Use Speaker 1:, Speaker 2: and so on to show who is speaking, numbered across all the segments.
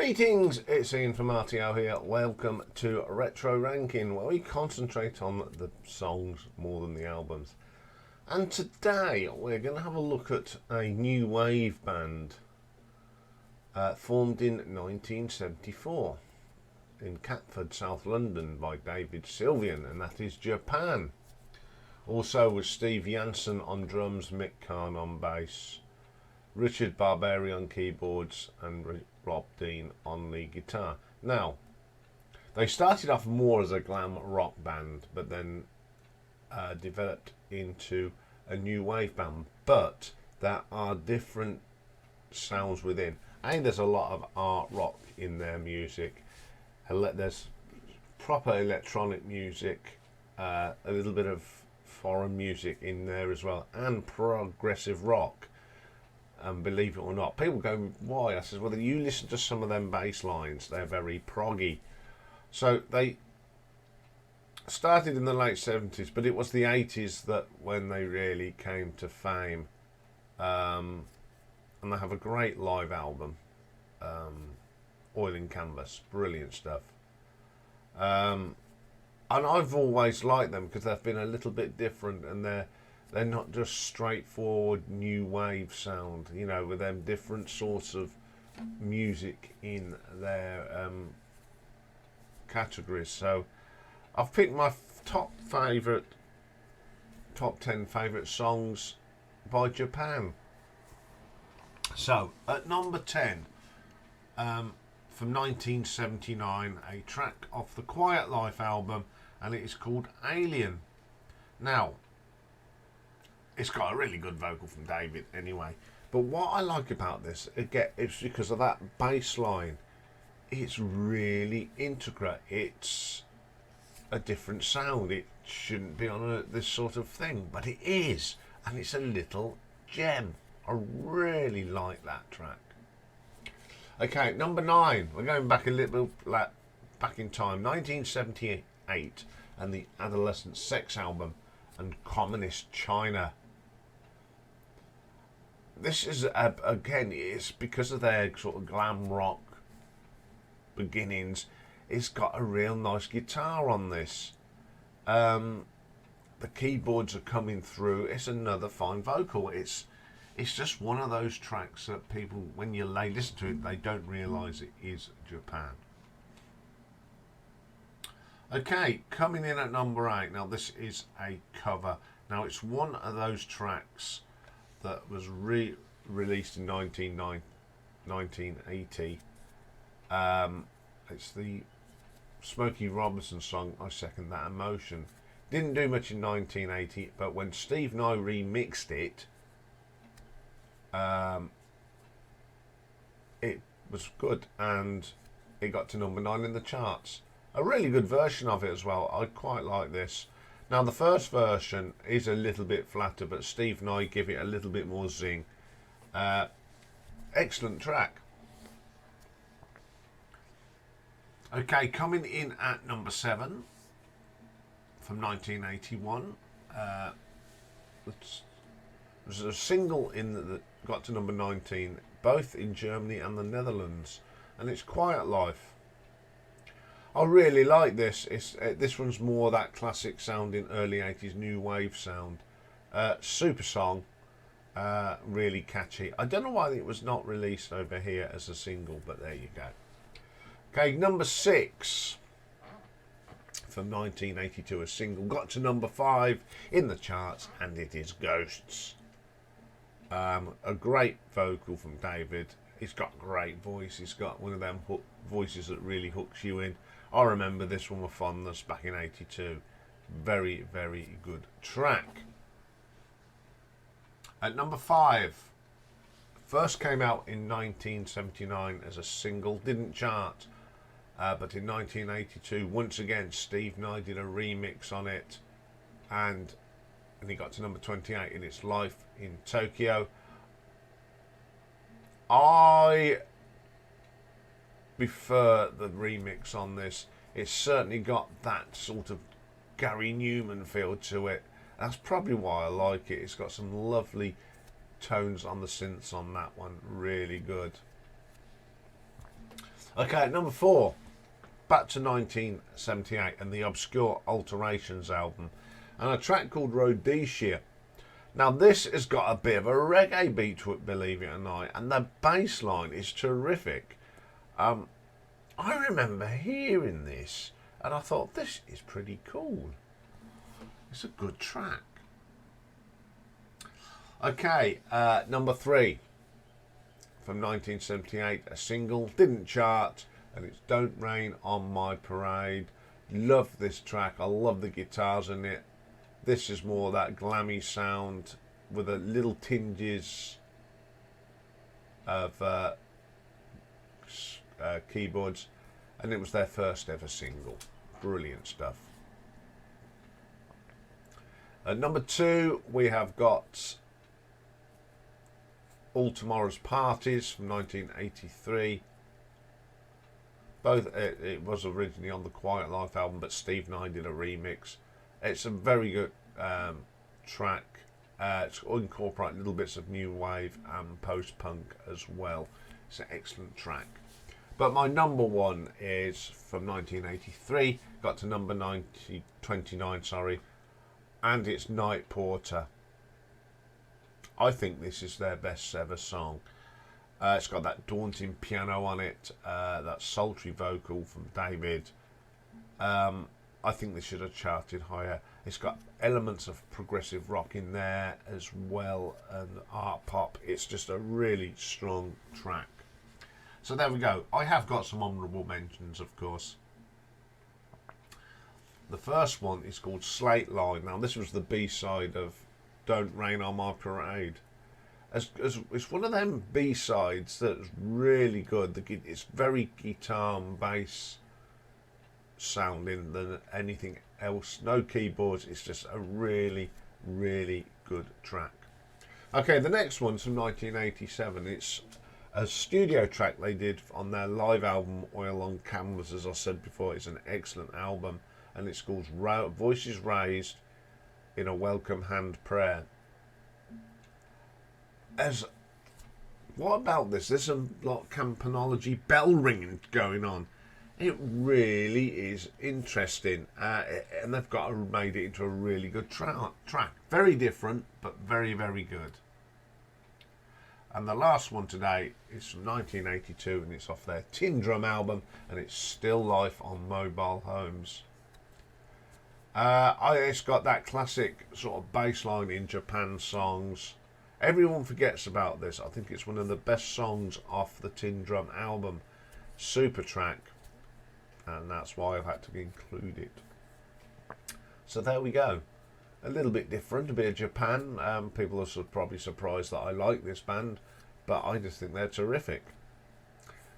Speaker 1: Greetings, it's Ian from RTO here. Welcome to Retro Ranking, where we concentrate on the songs more than the albums. And today we're going to have a look at a new wave band formed in 1974 in Catford, South London by David Sylvian, and that is Japan. Also with Steve Jansen on drums, Mick Kahn on bass, Richard Barberi on keyboards and Rob Dean on the guitar. Now, they started off more as a glam rock band, but then developed into a new wave band. But there are different sounds within. And there's a lot of art rock in their music. There's proper electronic music, a little bit of foreign music in there as well, and progressive rock. And believe it or not, people go, why? I says, well, you listen to some of them bass lines, they're very proggy. So they started in the late 70s, but it was the 80s that when they really came to fame. And they have a great live album, Oil in Canvas, brilliant stuff. And I've always liked them because they've been a little bit different, and they're not just straightforward new wave sound, you know, with them different sorts of music in their categories. So I've picked my top 10 favourite songs by Japan. So at number 10, from 1979, a track off the Quiet Life album, and it is called Alien. Now, it's got a really good vocal from David anyway. But what I like about this, again, it's because of that bass line. It's really intricate. It's a different sound. It shouldn't be on this sort of thing, but it is. And it's a little gem. I really like that track. Okay, number 9. We're going back a little back in time. 1978 and the Adolescent Sex album and Communist China. This is, again, it's because of their sort of glam rock beginnings. It's got a real nice guitar on this. The keyboards are coming through. It's another fine vocal. It's just one of those tracks that people, when you listen to it, they don't realise it is Japan. Okay, coming in at number 8. Now, this is a cover. Now, it's one of those tracks that was released in 1980. It's the Smokey Robinson song, I Second That Emotion. Didn't do much in 1980, but when Steve Nye remixed it, it was good, and it got to number 9 in the charts. A really good version of it as well. I quite like this. Now, the first version is a little bit flatter, but Steve and I give it a little bit more zing. Excellent track. Okay, coming in at number 7 from 1981. There's a single in that got to number 19, both in Germany and the Netherlands, and it's Quiet Life. I really like this. This one's more that classic sounding early 80s new wave sound. Super song, really catchy. I don't know why it was not released over here as a single, but there you go. Okay, number 6 from 1982, a single, got to number 5 in the charts, and it is Ghosts. A great vocal from David. He's got a great voice. He's got one of them voices that really hooks you in. I remember this one with fondness back in 82. Very, very good track. At number 5, first came out in 1979 as a single, didn't chart, but in 1982, once again, Steve Nye did a remix on it, and he got to number 28 in its Life in Tokyo. I prefer the remix on this. It's certainly got that sort of Gary Newman feel to it. That's probably why I like it. It's got some lovely tones on the synths on that one. Really good. Okay, number 4, back to 1978 and the Obscure Alterations album, and a track called Rhodesia. Now this has got a bit of a reggae beat to it, believe it or not, and the bass line is terrific. I remember hearing this and I thought, this is pretty cool. It's a good track. Okay, number 3 from 1978, a single, didn't chart, and it's Don't Rain on My Parade. Love this track, I love the guitars in it. This is more that glammy sound with a little tinges of keyboards, and it was their first ever single. Brilliant stuff. At number 2, we have got All Tomorrow's Parties from 1983. Both, it was originally on the Quiet Life album, but Steve Nye did a remix. It's a very good track. It's incorporated little bits of new wave and post-punk as well. It's an excellent track. But my number 1 is from 1983. Got to number 29, sorry. And it's Night Porter. I think this is their best ever song. It's got that daunting piano on it, that sultry vocal from David. I think this should have charted higher. It's got elements of progressive rock in there as well, and art pop. It's just a really strong track. So there we go. I have got some honourable mentions, of course. The first one is called Slate Line. Now this was the B-side of Don't Rain on My Parade. It's one of them B-sides that's really good. It's very guitar and bass sounding than anything else. No keyboards. It's just a really, really good track. Okay, the next one's from 1987. It's a studio track they did on their live album Oil on Canvas. As I said before, it's an excellent album, and it's called Voices Raised in a Welcome Hand Prayer. What about this? There's a lot of campanology, bell ringing going on. It really is interesting, and they've made it into a really good track. Very different, but very, very good. And the last one today is from 1982, and it's off their Tin Drum album, and it's Still Life on Mobile Homes. It's got that classic sort of bass line in Japan songs. Everyone forgets about this. I think it's one of the best songs off the Tin Drum album. Super track, and that's why I've had to include it. So there we go. A little bit different, a bit of Japan. People are probably surprised that I like this band, but I just think they're terrific.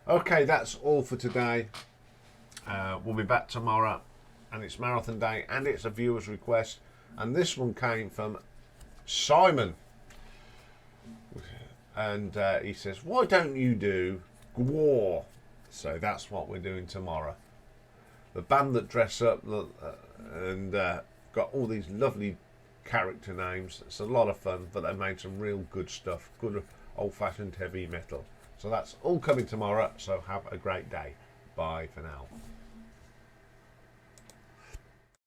Speaker 1: Okay, that's all for today. We'll be back tomorrow, and it's Marathon Day, and it's a viewer's request, and this one came from Simon, and he says, why don't you do Gwar? So that's what we're doing tomorrow. The band that dress up and got all these lovely character names. It's a lot of fun, but they made some real good stuff, good old-fashioned heavy metal. So that's all coming tomorrow, so have a great day. Bye for now.